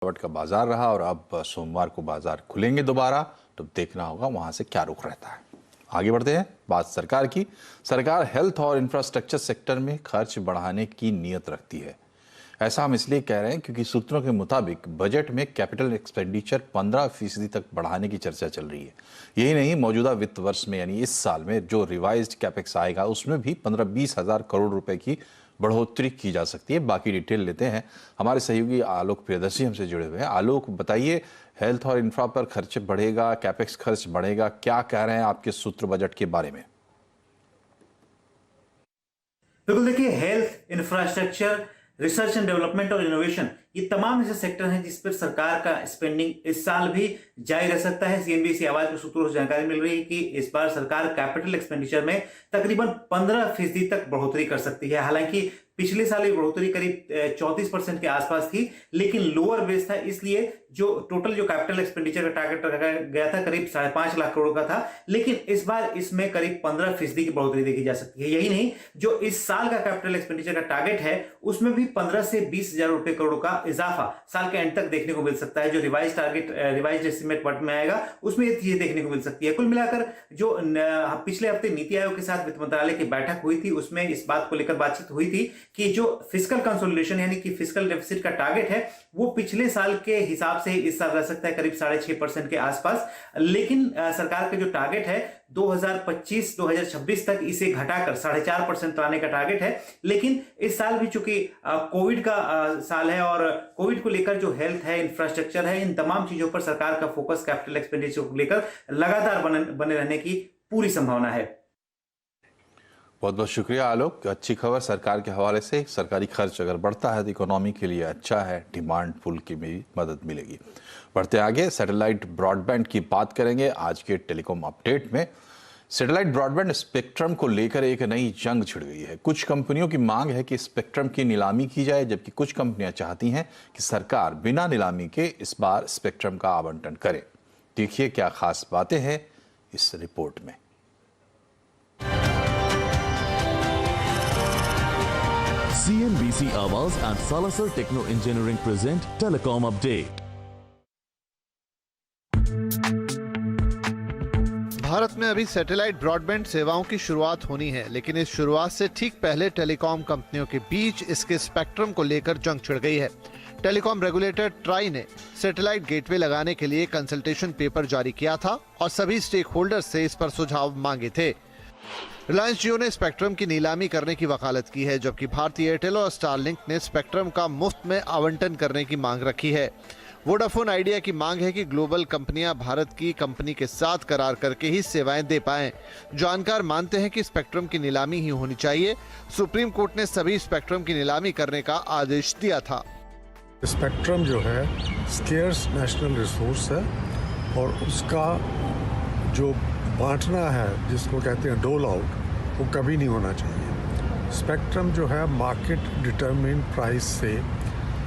गिरावट का बाजार रहा और अब सोमवार को बाजार खुलेंगे दोबारा, तो देखना होगा वहां से क्या रुख रहता है। आगे बढ़ते हैं, बात सरकार की। सरकार हेल्थ और इंफ्रास्ट्रक्चर सेक्टर में खर्च बढ़ाने की नीयत रखती है। ऐसा हम इसलिए कह रहे हैं क्योंकि सूत्रों के मुताबिक बजट में कैपिटल एक्सपेंडिचर 15% तक बढ़ाने की चर्चा चल रही है। यही नहीं, मौजूदा वित्त वर्ष में यानी इस साल में जो रिवाइज्ड कैपेक्स आएगा उसमें भी 15-20 हज़ार करोड़ रुपए की बढ़ोतरी की जा सकती है। बाकी डिटेल लेते हैं, हमारे सहयोगी आलोक प्रियदर्शी हमसे जुड़े हुए हैं। आलोक, बताइए, हेल्थ और इंफ्रा पर खर्च बढ़ेगा, कैपेक्स खर्च बढ़ेगा, क्या कह रहे हैं आपके सूत्र बजट के बारे में? बिल्कुल, देखिए, health, infrastructure, research and development और इनोवेशन, ये तमाम ऐसे सेक्टर हैं जिस पर सरकार का स्पेंडिंग इस साल भी जारी रह सकता है। सीएनबीसी आवाज के सूत्रों से जानकारी मिल रही है कि इस बार सरकार कैपिटल एक्सपेंडिचर में तकरीबन 15% तक बढ़ोतरी कर सकती है। हालांकि पिछले साल ये बढ़ोतरी करीब 34% के आसपास थी, लेकिन लोअर बेस था, इसलिए जो टोटल जो कैपिटल एक्सपेंडिचर का टारगेट रखा गया था करीब 5.5 लाख करोड़ का था, लेकिन इस बार इसमें करीब 15% की बढ़ोतरी देखी जा सकती है। यही नहीं, जो इस साल का कैपिटल एक्सपेंडिचर का टारगेट है उसमें भी 15 से 20 हजार रुपए करोड़ का इजाफा साल के एंड तक देखने को मिल सकता है। जो रिवाइज एस्टिमेट पट में आएगा उसमें ये चीजें देखने को मिल सकती है। कुल मिलाकर जो पिछले हफ्ते नीति आयोग के साथ वित्त मंत्रालय की बैठक हुई थी उसमें इस बात को लेकर बातचीत हुई थी कि जो फिस्कल कंसोलिडेशन यानी कि फिस्कल डेफिसिट का टारगेट है वो पिछले साल के हिसाब से इस साल रह सकता है करीब 6.5% के आसपास, लेकिन सरकार का जो टारगेट है 2025-2026 तक इसे घटाकर 4.5% लाने का टारगेट है। लेकिन इस साल भी चूंकि कोविड का साल है और कोविड को लेकर जो हेल्थ है, इंफ्रास्ट्रक्चर है, इन तमाम चीजों पर सरकार का फोकस कैपिटल एक्सपेंडिचर को लेकर लगातार बने रहने की पूरी संभावना है। बहुत बहुत शुक्रिया आलोक। अच्छी खबर सरकार के हवाले से, सरकारी खर्च अगर बढ़ता है तो इकोनॉमी के लिए अच्छा है, डिमांड पुल की भी मदद मिलेगी। बढ़ते आगे, सैटेलाइट ब्रॉडबैंड की बात करेंगे आज के टेलीकॉम अपडेट में। सैटेलाइट ब्रॉडबैंड स्पेक्ट्रम को लेकर एक नई जंग छिड़ गई है। कुछ कंपनियों की मांग है कि स्पेक्ट्रम की नीलामी की जाए, जबकि कुछ कंपनियां चाहती हैं कि सरकार बिना नीलामी के इस बार स्पेक्ट्रम का आवंटन करे। देखिए क्या खास बातें हैं इस रिपोर्ट में। CNBC Awaaz and Salazar Techno Engineering present Telecom Update. Bharat में अभी सैटेलाइट ब्रॉडबैंड सेवाओं की शुरुआत होनी है, लेकिन इस शुरुआत से ठीक पहले टेलीकॉम कंपनियों के बीच इसके स्पेक्ट्रम को लेकर जंग छिड़ गई है। टेलीकॉम रेगुलेटर ट्राई ने सैटेलाइट गेटवे लगाने के लिए कंसल्टेशन पेपर जारी किया था और सभी स्टेक होल्डर्स से इस पर सुझाव मांगे थे। रिलायंस जियो ने स्पेक्ट्रम की नीलामी करने की वकालत की है, जबकि भारती एयरटेल और स्टारलिंक ने स्पेक्ट्रम का मुफ्त में आवंटन करने की मांग रखी है। वोडाफोन आइडिया की मांग है कि ग्लोबल कंपनियां भारत की कंपनी के साथ करार करके ही सेवाएं दे पाएं। जानकार मानते हैं कि स्पेक्ट्रम की नीलामी ही होनी चाहिए। सुप्रीम कोर्ट ने सभी स्पेक्ट्रम की नीलामी करने का आदेश दिया था। स्पेक्ट्रम जो है स्केर्स नेशनल रिसोर्स है और उसका जो बांटना है, जिसको कहते हैं डोल आउट, वो कभी नहीं होना चाहिए। स्पेक्ट्रम जो है मार्केट डिटरमिन प्राइस से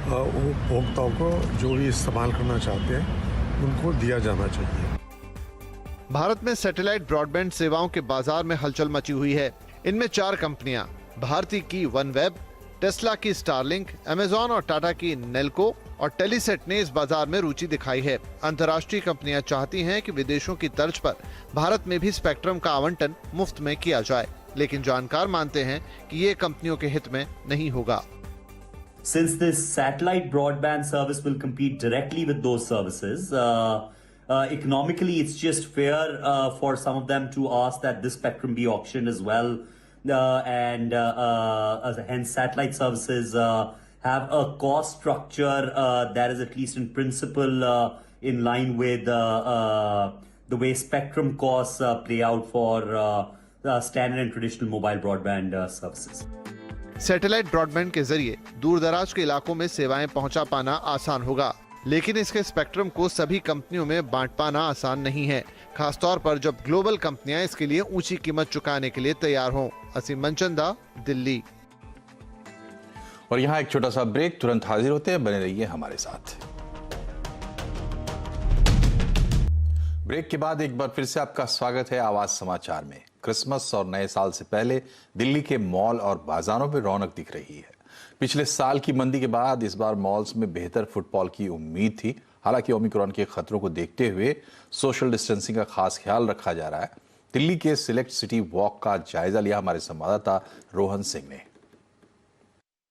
उपभोक्ताओं को जो भी इस्तेमाल करना चाहते हैं उनको दिया जाना चाहिए। भारत में सैटेलाइट ब्रॉडबैंड सेवाओं के बाजार में हलचल मची हुई है। इनमें 4 कंपनियां, भारती की वनवेब, टेस्ला की स्टारलिंक, अमेजॉन और टाटा की नेल्को और टेलीसेट ने इस बाजार में रुचि दिखाई है। अंतर्राष्ट्रीय कंपनियां चाहती हैं कि विदेशों की तर्ज पर भारत में भी स्पेक्ट्रम का आवंटन मुफ्त में किया जाए, लेकिन जानकार मानते हैं कि ये कंपनियों के हित में नहीं होगा। Since this satellite broadband service will compete directly with those services, economically it's just fair for some of them to ask that this spectrum be auctioned as well, and hence satellite services have a cost structure that is at least in principle in line with the way spectrum costs play out for standard and traditional mobile broadband services. Satellite broadband के जरिए दूर दराज के इलाकों में सेवाएं पहुंचा पाना आसान होगा, लेकिन इसके स्पेक्ट्रम को सभी कंपनियों में बांट पाना आसान नहीं है, खासतौर पर जब ग्लोबल कंपनियां इसके लिए ऊंची कीमत चुकाने के लिए तैयार हों। असीम मनचंदा, दिल्ली। और यहाँ एक छोटा सा ब्रेक, तुरंत हाजिर होते हैं, बने रहिए हमारे साथ। ब्रेक के बाद एक बार फिर से आपका स्वागत है आवाज समाचार में। क्रिसमस और नए साल से पहले दिल्ली के मॉल और बाजारों में रौनक दिख रही है। पिछले साल की मंदी के बाद इस बार मॉल्स में बेहतर फुटफॉल की उम्मीद थी। हालांकि ओमिक्रॉन के खतरों को देखते हुए सोशल डिस्टेंसिंग का खास ख्याल रखा जा रहा है। दिल्ली के सिलेक्ट सिटी वॉक का जायजा लिया हमारे संवाददाता रोहन सिंह ने।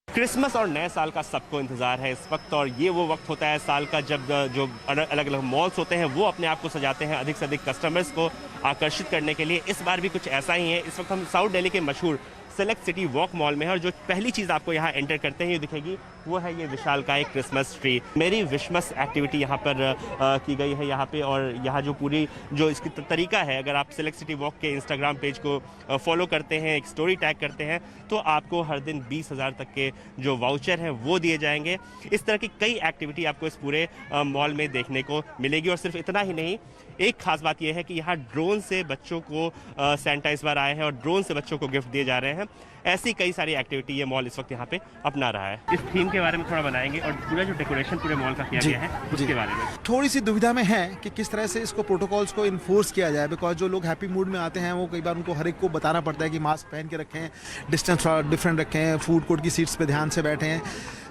क्रिसमस और नए साल का सबको इंतजार है इस वक्त, और ये वो वक्त होता है साल का जब जो अलग अलग मॉल्स होते हैं वो अपने आप को सजाते हैं अधिक से अधिक कस्टमर्स को आकर्षित करने के लिए। इस बार भी कुछ ऐसा ही है। इस वक्त हम साउथ दिल्ली के मशहूर सेलेक्ट सिटी वॉक मॉल में है और जो पहली चीज़ आपको यहाँ एंटर करते हैं ये दिखेगी वो है ये विशालकाय क्रिसमस ट्री। मेरी विशमस एक्टिविटी यहाँ पर की गई है यहाँ पे, और यहाँ जो पूरी जो इसकी तरीका है, अगर आप सेलेक्ट सिटी वॉक के इंस्टाग्राम पेज को फॉलो करते हैं, एक स्टोरी टैग करते हैं, तो आपको हर दिन 20,000 तक के जो वाउचर हैं वो दिए जाएंगे। इस तरह की कई एक्टिविटी आपको इस पूरे मॉल में देखने को मिलेगी। और सिर्फ इतना ही नहीं, एक खास बात यह है कि यहाँ ड्रोन से बच्चों को सैंटा इस बार आए हैं और ड्रोन से बच्चों को गिफ्ट दिए जा रहे हैं। ऐसी कई सारी एक्टिविटी ये मॉल इस वक्त यहाँ पे अपना रहा है। इस थीम के बारे में थोड़ा बनाएंगे और पूरा जो डेकोरेशन पूरे मॉल का किया गया है उसके बारे में थोड़ी सी दुविधा में है कि किस तरह से इसको प्रोटोकॉल्स को इन्फोर्स किया जाए, बिकॉज जो लोग हैप्पी मूड में आते हैं वो कई बार उनको हर एक को बताना पड़ता है कि मास्क पहन के रखें, डिस्टेंस थोड़ा डिफरेंट रखें, फूड कोर्ट की सीट्स पे ध्यान से बैठें।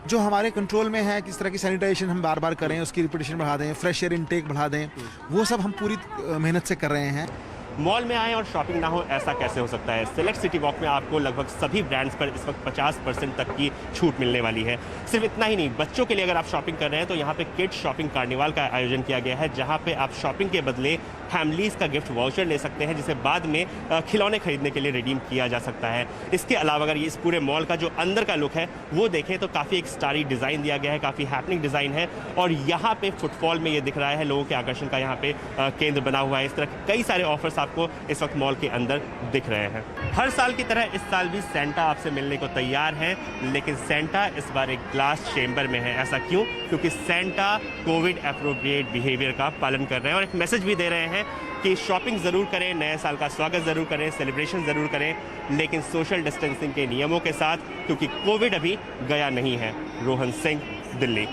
जो हमारे कंट्रोल में है, किस तरह की सैनिटाइजेशन हम बार बार करें, उसकी रिपीटेशन बढ़ा दें, फ्रेश एयर इनटेक बढ़ा दें, वो सब हम पूरी मेहनत से कर रहे हैं। मॉल में आए और शॉपिंग ना हो, ऐसा कैसे हो सकता है? सेलेक्ट सिटी वॉक में आपको लगभग सभी ब्रांड्स पर इस वक्त 50% तक की छूट मिलने वाली है। सिर्फ इतना ही नहीं, बच्चों के लिए अगर आप शॉपिंग कर रहे हैं तो यहाँ पे किड्स शॉपिंग कार्निवाल का आयोजन किया गया है, जहाँ पे आप शॉपिंग के बदले फैमिलीज का गिफ्ट वाउचर ले सकते हैं, जिसे बाद में खिलौने खरीदने के लिए रिडीम किया जा सकता है। इसके अलावा अगर ये इस पूरे मॉल का जो अंदर का लुक है वो देखें तो काफ़ी एक स्टारी डिज़ाइन दिया गया है, काफ़ी हैपनिंग डिज़ाइन है, और यहाँ पे फुटफॉल में ये दिख रहा है लोगों के आकर्षण का यहाँ पे केंद्र बना हुआ है। इस तरह कई सारे ऑफर्स आपको इस वक्त मॉल के अंदर दिख रहे हैं। हर साल की तरह इस साल भी सेंटा आपसे मिलने को तैयार है, लेकिन सेंटा इस बार एक ग्लास चेंबर में है। ऐसा क्यों? क्योंकि सेंटा कोविड एप्रोप्रिएट बिहेवियर का पालन कर रहे हैं और एक मैसेज भी दे रहे हैं कि शॉपिंग ज़रूर करें, नए साल का स्वागत ज़रूर करें, सेलिब्रेशन ज़रूर करें, लेकिन सोशल डिस्टेंसिंग के नियमों के साथ, क्योंकि कोविड अभी गया नहीं है। रोहन सिंह, दिल्ली।